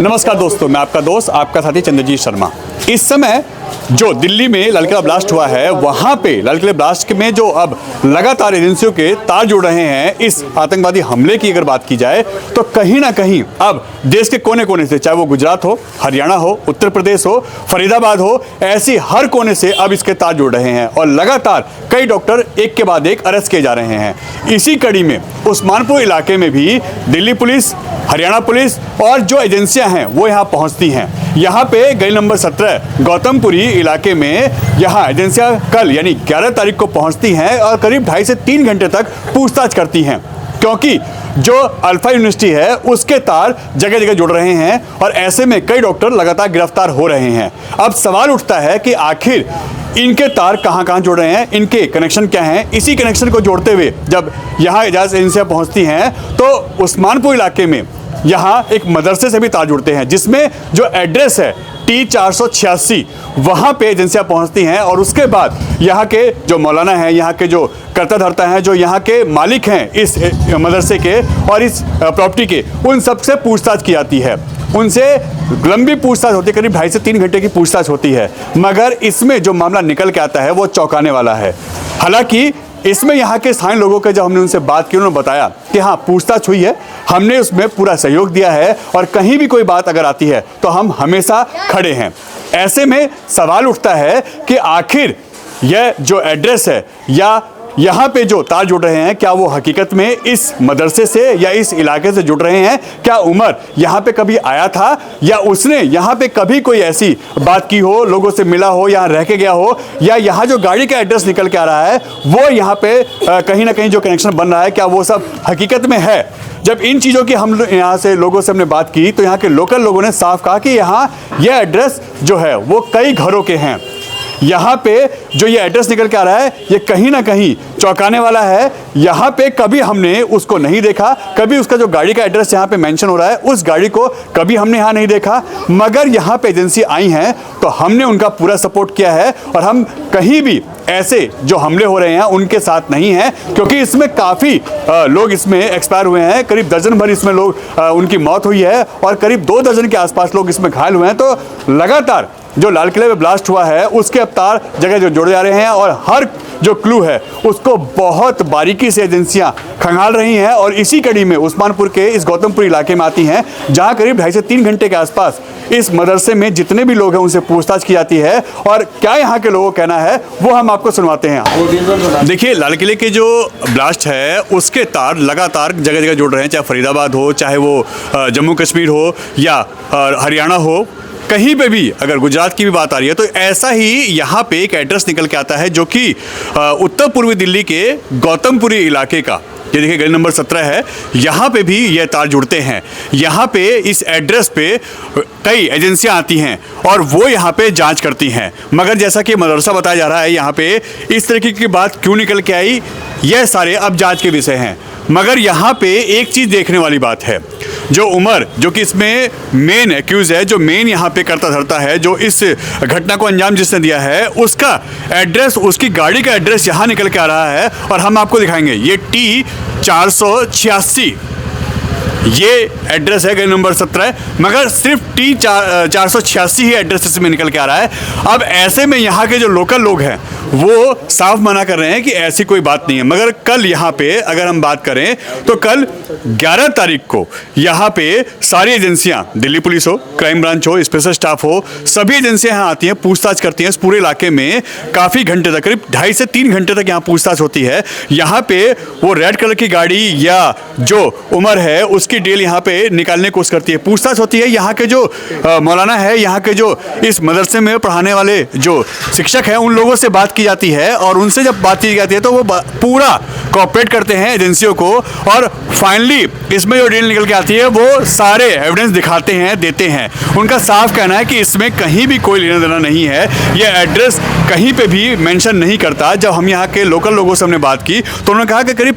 नमस्कार दोस्तों, मैं आपका दोस्त आपका साथी चंद्रजीत शर्मा। इस समय जो दिल्ली में लाल किला ब्लास्ट हुआ है, वहाँ पे लाल किला ब्लास्ट में जो अब लगातार एजेंसियों के तार जुड़ रहे हैं इस आतंकवादी हमले की अगर बात की जाए तो कहीं ना कहीं अब देश के कोने कोने से, चाहे वो गुजरात हो, हरियाणा हो, उत्तर प्रदेश हो, फरीदाबाद हो, ऐसी हर कोने से अब इसके तार जुड़ रहे हैं और लगातार कई डॉक्टर एक के बाद एक अरेस्ट किए जा रहे हैं। इसी कड़ी में उस्मानपुर इलाके में भी दिल्ली पुलिस, हरियाणा पुलिस और जो एजेंसियां हैं वो यहाँ पहुँचती हैं। यहाँ पे गली नंबर 17 गौतमपुरी इलाके में यहाँ एजेंसियां कल यानी 11 तारीख को पहुँचती हैं और करीब 2.5 से 3 घंटे तक पूछताछ करती हैं, क्योंकि जो अल्फा यूनिवर्सिटी है उसके तार जगह जगह जुड़ रहे हैं और ऐसे में कई डॉक्टर लगातार गिरफ्तार हो रहे हैं। अब सवाल उठता है कि आखिर इनके तार कहाँ कहाँ जुड़ रहे हैं, इनके कनेक्शन क्या हैं। इसी कनेक्शन को जोड़ते हुए जब यहाँ एजाज एजेंसियाँ पहुँचती हैं तो उस्मानपुर इलाके में यहाँ एक मदरसे से भी तार जुड़ते हैं, जिसमें जो एड्रेस है T486 वहाँ पे एजेंसियाँ पहुँचती हैं और उसके बाद यहाँ के जो मौलाना हैं, यहाँ के जो कर्ता धर्ता हैं, जो यहाँ के मालिक हैं इस मदरसे के और इस प्रॉपर्टी के, उन सब से पूछताछ की जाती है। उनसे लंबी पूछताछ होती है, करीब 2.5 से 3 घंटे की पूछताछ होती है, मगर इसमें जो मामला निकल के आता है वो चौंकाने वाला है। हालांकि इसमें यहाँ के स्थानीय लोगों के जब हमने उनसे बात की, उन्होंने बताया कि हाँ, पूछताछ हुई है, हमने उसमें पूरा सहयोग दिया है और कहीं भी कोई बात अगर आती है तो हम हमेशा खड़े हैं। ऐसे में सवाल उठता है कि आखिर यह जो एड्रेस है या यहाँ पे जो तार जुड़ रहे हैं, क्या वो हकीकत में इस मदरसे से या इस इलाके से जुड़ रहे हैं? क्या उमर यहाँ पे कभी आया था या उसने यहाँ पे कभी कोई ऐसी बात की हो, लोगों से मिला हो, यहाँ रह के गया हो, या यहाँ जो गाड़ी का एड्रेस निकल के आ रहा है वो यहाँ पे कहीं ना कहीं जो कनेक्शन बन रहा है, क्या वो सब हकीकत में है? जब इन चीज़ों की हम यहाँ से लोगों से हमने बात की तो यहाँ के लोकल लोगों ने साफ कहा कि यहाँ यह एड्रेस जो है वो कई घरों के हैं। यहाँ पे जो ये एड्रेस निकल के आ रहा है ये कहीं ना कहीं चौंकाने वाला है। यहाँ पे कभी हमने उसको नहीं देखा, कभी उसका जो गाड़ी का एड्रेस यहाँ पे मेंशन हो रहा है उस गाड़ी को कभी हमने यहाँ नहीं देखा, मगर यहाँ पे एजेंसी आई हैं तो हमने उनका पूरा सपोर्ट किया है और हम कहीं भी ऐसे जो हमले हो रहे हैं उनके साथ नहीं हैं, क्योंकि इसमें काफ़ी लोग इसमें एक्सपायर हुए हैं। करीब दर्जन भर इसमें लोग उनकी मौत हुई है और करीब 2 दर्जन के आसपास लोग इसमें घायल हुए हैं। तो लगातार जो लाल किले में ब्लास्ट हुआ है उसके अब तार जगह जो जुड़ जा रहे हैं और हर जो क्लू है उसको बहुत बारीकी से एजेंसियां खंगाल रही हैं और इसी कड़ी में उस्मानपुर के इस गौतमपुर इलाके में आती हैं, जहां करीब 2.5 से 3 घंटे के आसपास इस मदरसे में जितने भी लोग हैं उनसे पूछताछ की जाती है और क्या यहाँ के लोगों का कहना है वो हम आपको सुनवाते हैं। देखिए, लाल किले के जो ब्लास्ट है उसके तार लगातार जगह जगह जुड़ रहे हैं, चाहे फरीदाबाद हो, चाहे वो जम्मू कश्मीर हो या हरियाणा हो, कहीं पे भी अगर गुजरात की भी बात आ रही है तो ऐसा ही यहाँ पे एक एड्रेस निकल के आता है जो कि उत्तर पूर्वी दिल्ली के गौतमपुरी इलाके का, ये देखिए गली नंबर 17 है, यहाँ पे भी ये तार जुड़ते हैं। यहाँ पे इस एड्रेस पे कई एजेंसियाँ आती हैं और वो यहाँ पे जांच करती हैं, मगर जैसा कि मदरसा बताया जा रहा है यहाँ पे इस तरीके की बात क्यों निकल के आई, यह सारे अब जांच के विषय हैं। मगर यहाँ पे एक चीज़ देखने वाली बात है, जो उमर जो कि इसमें मेन एक्यूज है, जो मेन यहाँ पे करता धरता है, जो इस घटना को अंजाम जिसने दिया है, उसका एड्रेस, उसकी गाड़ी का एड्रेस यहाँ निकल के आ रहा है और हम आपको दिखाएंगे। ये T486 ये एड्रेस है गली नंबर 17, मगर सिर्फ T486 ही एड्रेस इसमें निकल के आ रहा है। अब ऐसे में यहाँ के जो लोकल लोग हैं वो साफ मना कर रहे हैं कि ऐसी कोई बात नहीं है। मगर कल यहाँ पे अगर हम बात करें तो कल 11 तारीख को यहाँ पे सारी एजेंसियाँ, दिल्ली पुलिस हो, क्राइम ब्रांच हो, स्पेशल स्टाफ हो, सभी एजेंसियाँ यहाँ आती हैं, पूछताछ करती हैं। इस पूरे इलाके में काफ़ी घंटे तक, करीब 2.5 से 3 घंटे तक यहाँ पूछताछ होती है। यहाँ पे वो रेड कलर की गाड़ी या जो उमर है उसकी डिटेल यहाँ पे निकालने की कोशिश करती है, पूछताछ होती है। यहाँ के जो मौलाना है, यहाँ के जो इस मदरसे में पढ़ाने वाले जो शिक्षक हैं, उन लोगों से बात की जाती है और उनसे जब बात की जाती है तो वो पूरा कोऑपरेट करते हैं एजेंसियों को और फाइनली इसमें जो डील निकल के आती है वो सारे एविडेंस दिखाते हैं, देते हैं। उनका साफ कहना है कि इसमें कहीं भी कोई लेना देना नहीं है, ये एड्रेस कहीं पे भी मेंशन नहीं करता। जब हम यहाँ के लोकल लोगों से हमने बात की तो उन्होंने कहा कि करीब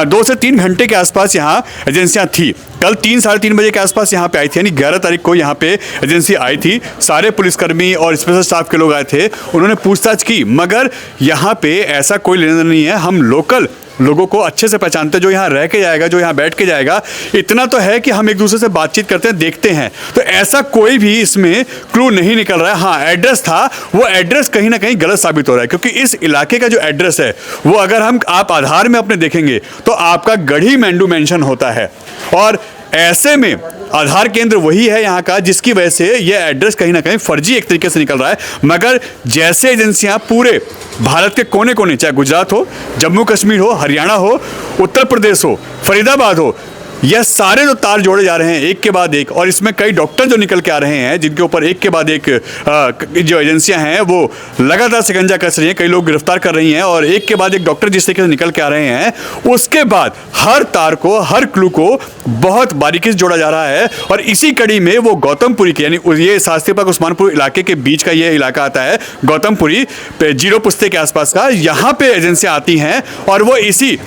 2 से 3 घंटे के आसपास यहाँ एजेंसियाँ थी। कल 3 साढ़े 3 बजे के आसपास यहाँ पे आई थी, यानी 11 तारीख को यहाँ पे एजेंसी आई थी। सारे पुलिसकर्मी और स्पेशल स्टाफ के लोग आए थे, उन्होंने पूछताछ की, मगर यहाँ पे ऐसा कोई लेना देना नहीं है। हम लोकल लोगों को अच्छे से पहचानते हैं, जो यहाँ रह के जाएगा, जो यहाँ बैठ के जाएगा। इतना तो है कि हम एक दूसरे से बातचीत करते हैं, देखते हैं, तो ऐसा कोई भी इसमें क्लू नहीं निकल रहा है। हाँ, एड्रेस था, वो एड्रेस कहीं ना कहीं गलत साबित हो रहा है, क्योंकि इस इलाके का जो एड्रेस है वो अगर आप आधार में अपने देखेंगे तो आपका गढ़ी मेंढू मेंशन होता है, और ऐसे में आधार केंद्र वही है यहाँ का, जिसकी वजह से ये एड्रेस कहीं ना कहीं फर्जी एक तरीके से निकल रहा है। मगर जैसे एजेंसियाँ पूरे भारत के कोने कोने, चाहे गुजरात हो, जम्मू कश्मीर हो, हरियाणा हो, उत्तर प्रदेश हो, फरीदाबाद हो, यह सारे जो तार जोड़े जा रहे हैं एक के बाद एक, और इसमें कई डॉक्टर जो निकल के आ रहे हैं, जिनके ऊपर एक के बाद एक जो एजेंसियां हैं वो लगातार शिकंजा कस रही हैं, कई लोग गिरफ्तार कर रही हैं, और एक के बाद एक डॉक्टर जिस तरीके से निकल के आ रहे हैं, उसके बाद हर तार को, हर क्लू को बहुत बारीकी से जोड़ा जा रहा है। और इसी कड़ी में वो गौतमपुरी के, यानी ये शास्त्री पार्क उस्मानपुर इलाके के बीच का ये इलाका आता है, गौतमपुरी जीरो पुस्ते के आसपास का, यहाँ पे एजेंसियां आती हैं और वो इसी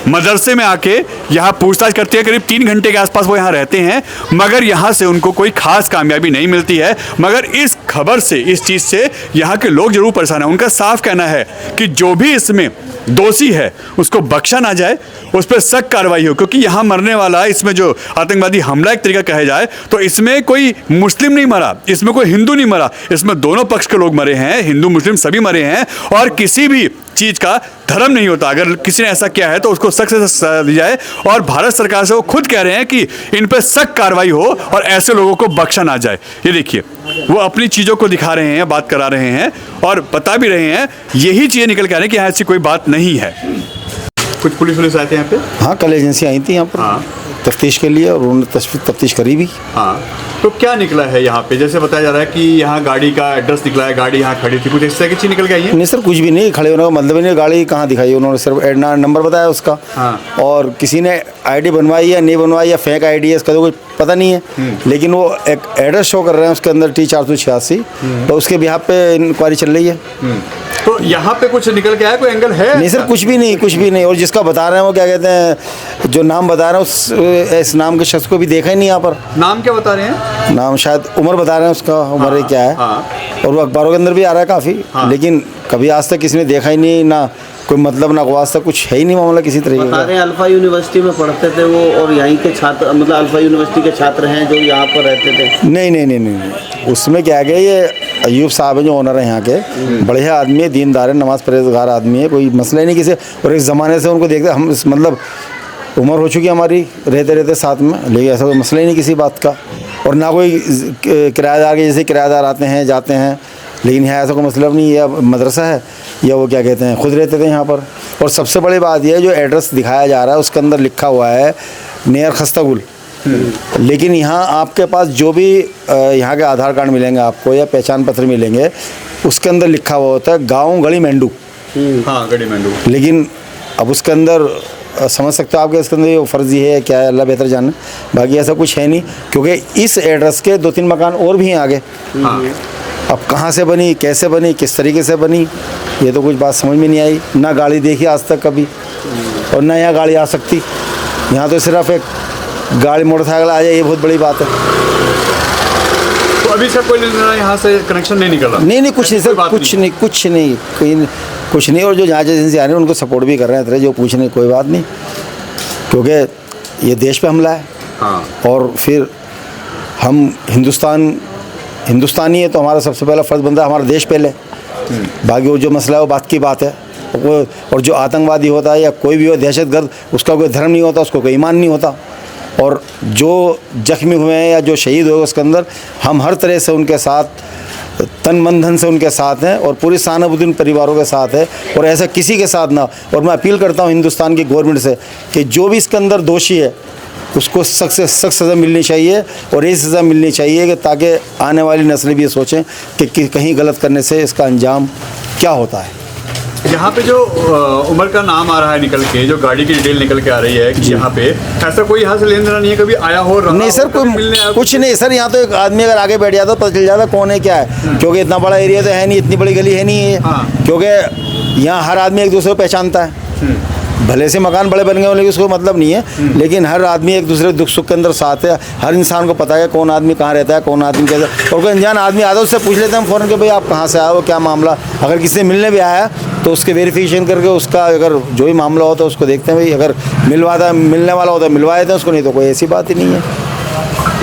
मदरसे में आके यहाँ पूछताछ करती है। करीब 3 घंटे के आसपास वो यहाँ रहते हैं, मगर यहाँ से उनको कोई खास कामयाबी नहीं मिलती है। मगर इस खबर से, इस चीज़ से यहाँ के लोग जरूर परेशान हैं। उनका साफ कहना है कि जो भी इसमें दोषी है उसको बख्शा ना जाए, उस पर सख्त कार्रवाई हो, क्योंकि यहाँ मरने वाला, इसमें जो आतंकवादी हमला एक तरीका कहा जाए तो इसमें कोई मुस्लिम नहीं मरा, इसमें कोई हिंदू नहीं मरा, इसमें दोनों पक्ष के लोग मरे हैं, हिंदू मुस्लिम सभी मरे हैं, और किसी भी चीज़ का धर्म नहीं होता। अगर किसी ने ऐसा किया है तो उसको सख्त से सजा दी जाए, और भारत सरकार से वो खुद कह रहे हैं कि इन पर सख्त कार्रवाई हो और ऐसे लोगों को बख्शा ना जाए। ये देखिए, वो अपनी चीज़ों को दिखा रहे हैं, बात करा रहे हैं और बता भी रहे हैं, यही चीज़ें निकल के आ रही हैं कि यहाँ ऐसी कोई बात नहीं है। कुछ पुलिस आए थे यहाँ पे? हाँ, कल एजेंसी आई थी यहाँ पर। हाँ, तफ्तीश के लिए, और उन्होंने तफ्तीश करी भी। हाँ, तो क्या निकला है यहाँ पे? जैसे बताया जा रहा है कि यहाँ गाड़ी का एड्रेस निकला है, गाड़ी यहाँ खड़ी थी, कुछ इस तरह की चीज निकल के आई है? नहीं सर, कुछ भी नहीं, खड़े होने का मतलब ही नहीं। गाड़ी कहाँ दिखाई, उन्होंने सिर्फ नंबर बताया उसका। हाँ। और किसी ने आईडी बनवाई या नहीं बनवाई, या फेक आईडी है, इसका तो कुछ पता नहीं है। लेकिन वो एक एड्रेस शो कर रहे हैं उसके अंदर T486, तो उसके बिहाफ पे इंक्वायरी चल रही है। तो यहाँ पे कुछ निकल के आया, कोई एंगल है? नहीं सर, कुछ भी नहीं, कुछ भी नहीं। और जिसका बता रहे हैं वो क्या कहते हैं, जो नाम बता रहे हैं इस नाम के शख्स को भी देखा ही नहीं यहाँ पर। नाम क्या बता रहे हैं? नाम शायद उमर बता रहे हैं, उसका उम्र क्या है। और वो अखबारों के अंदर भी आ रहा है काफ़ी, लेकिन कभी आज तक किसी ने देखा ही नहीं, ना कोई मतलब, ना वास्ता, कुछ है ही नहीं मामला किसी तरीके का। अल्फा यूनिवर्सिटी में पढ़ते थे वो, और यहीं के छात्र, मतलब अल्फा यूनिवर्सिटी के छात्र हैं जो यहाँ पर रहते थे? नहीं नहीं नहीं नहीं, उसमें क्या है, ये अयूब साहब हैं जो ओनर है यहाँ के, बढ़िया आदमी है, दीनदार है, नमाज परहेजगार आदमी है, कोई मसला ही नहीं किसी। और एक ज़माने से उनको देखते हम, मतलब उम्र हो चुकी है हमारी रहते रहते साथ में, लेकिन ऐसा कोई मसला ही नहीं किसी बात का। और ना कोई किराएदार के जैसे किराएदार आते हैं जाते हैं, लेकिन यहाँ ऐसा कोई मतलब नहीं है। मदरसा है या वो क्या कहते हैं, खुद रहते थे यहाँ पर। और सबसे बड़ी बात यह है, जो एड्रेस दिखाया जा रहा है उसके अंदर लिखा हुआ है नियर खस्तागुल, लेकिन यहाँ आपके पास जो भी यहाँ के आधार कार्ड मिलेंगे आपको या पहचान पत्र मिलेंगे, उसके अंदर लिखा हुआ होता है गाँव गढ़ी मेंढू। हाँ, गढ़ी मेंढू। लेकिन अब उसके अंदर समझ सकते हो आपके, इसके अंदर ये फर्जी है क्या है, अल्लाह बेहतर जाने। बाकी ऐसा कुछ है नहीं, क्योंकि इस एड्रेस के 2-3 मकान और भी हैं आगे। अब कहाँ से बनी, कैसे बनी, किस तरीके से बनी, ये तो कुछ बात समझ में नहीं आई। ना गाड़ी देखी आज तक कभी, और ना यहाँ गाड़ी आ सकती। यहाँ तो सिर्फ एक गाड़ी मोटरसाइकिल आ जाए, ये बहुत बड़ी बात है। तो अभी सर कोई यहाँ से कनेक्शन नहीं निकला? नहीं, कुछ नहीं सर, कुछ नहीं, कुछ नहीं। और जो जांच एजेंसी आ रही है उनको सपोर्ट भी कर रहे हैं, तरह जो पूछने कोई बात नहीं, क्योंकि ये देश पे हमला है। हाँ। और फिर हम हिंदुस्तानी है, तो हमारा सबसे पहला फ़र्ज़ बनता है हमारा देश पहले। बाकी वो जो मसला है वो बात की बात है। और जो आतंकवादी होता है या कोई भी हो, दहशतगर्द, उसका कोई धर्म नहीं होता, उसको कोई ईमान नहीं होता। और जो जख्मी हुए हैं या जो शहीद हुए उसके अंदर हम हर तरह से उनके साथ, तन मन धन से उनके साथ हैं, और पूरी सहानुभूति परिवारों के साथ है, और ऐसा किसी के साथ ना। और मैं अपील करता हूँ हिंदुस्तान की गवर्नमेंट से कि जो भी इसके अंदर दोषी है उसको सख्त से सख्त सज़ा मिलनी चाहिए, और ये सज़ा मिलनी चाहिए कि ताकि आने वाली नस्लें भी ये सोचें कि कहीं गलत करने से इसका अंजाम क्या होता है। यहाँ पे जो उमर का नाम आ रहा है निकल के, जो गाड़ी की डिटेल निकल के आ रही है कि यहाँ पे ऐसा कोई यहाँ से लेन देना नहीं है, कभी आया हो? नहीं सर, कोई कुछ नहीं सर। यहाँ तो एक आदमी अगर आगे बैठ जाता तो पता चल जाता कौन है क्या है, क्योंकि इतना बड़ा एरिया तो है नहीं, इतनी बड़ी गली है नहीं है। क्योंकि यहाँ हर आदमी एक दूसरे को पहचानता है। भले से मकान बड़े बन गए होने की उसको मतलब नहीं है, लेकिन हर आदमी एक दूसरे दुख सुख के अंदर साथ है। हर इंसान को पता है कौन आदमी कहाँ रहता है, कौन आदमी कैसा। और कोई अनजान आदमी आता है उससे पूछ लेते हैं हम फ़ौरन कि भाई आप कहाँ से आए हो, क्या मामला। अगर किसी से मिलने भी आया तो उसके वेरिफिकेशन करके उसका अगर जो भी मामला होता है उसको देखते हैं भाई, अगर मिलने वाला होता है मिलवा देते हैं उसको, नहीं तो कोई ऐसी बात ही नहीं है।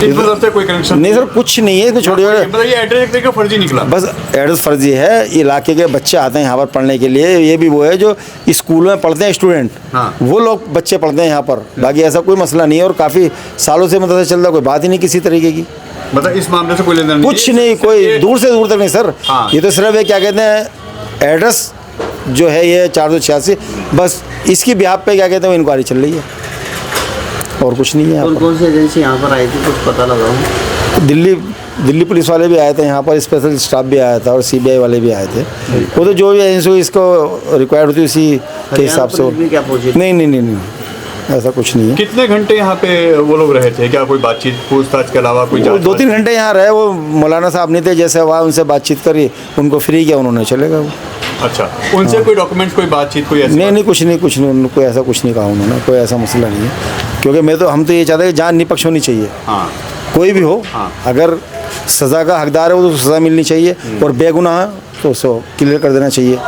इस मतलब से कोई कनेक्शन नहीं सर, कुछ नहीं है इसमें। छोटे मतलब ये एड्रेस एक तरीके का फर्जी निकला। बस एड्रेस फर्जी है। इलाके के बच्चे आते हैं यहाँ पर पढ़ने के लिए, ये भी वो है जो स्कूल में पढ़ते हैं स्टूडेंट, हाँ। वो लोग बच्चे पढ़ते हैं यहाँ पर। बाकी ऐसा कोई मसला नहीं है और काफ़ी सालों से मतलब चल रहा, कोई बात ही नहीं किसी तरीके की। मतलब इस मामले से कोई लेना नहीं, कुछ नहीं, कोई दूर से दूर तक नहीं सर। हाँ। ये तो सिर्फ एक क्या कहते हैं एड्रेस जो है ये 486, बस इसकी ब्याह पे क्या कहते हैं इंक्वायरी चल रही है और कुछ नहीं है यहाँ कौन पर। कौन सी एजेंसी यहाँ पर आई थी, कुछ पता लगा हो? दिल्ली पुलिस वाले भी आए थे यहाँ पर, स्पेशल स्टाफ भी आया था और सीबीआई वाले भी आए थे। वो तो जो भी एजेंसी इसको रिक्वायर्ड होती है उसी के हिसाब से। पुलिस भी क्या पहुंची? नहीं, ऐसा कुछ नहीं है। कितने घंटे यहाँ पे वो लोग रहे थे? क्या कोई बातचीत पूछताछ के अलावा कोई वो जांच? 2-3 घंटे यहाँ रहे। वो मौलाना साहब नहीं थे, जैसे हुआ उनसे बातचीत करी, उनको फ्री किया, उन्होंने चले गए वो। अच्छा, उनसे कोई डॉक्यूमेंट्स, कोई बातचीत, कोई ऐसी नहीं, कुछ नहीं, उनको ऐसा कुछ नहीं कहा उन्होंने, कोई ऐसा मसला नहीं है। क्योंकि हम तो ये चाहते हैं कि जान निपक्ष होनी चाहिए, हाँ। कोई भी हो। हाँ। अगर सज़ा का हकदार है वो तो सज़ा मिलनी चाहिए, और बेगुनाह है तो उसको क्लियर कर देना चाहिए।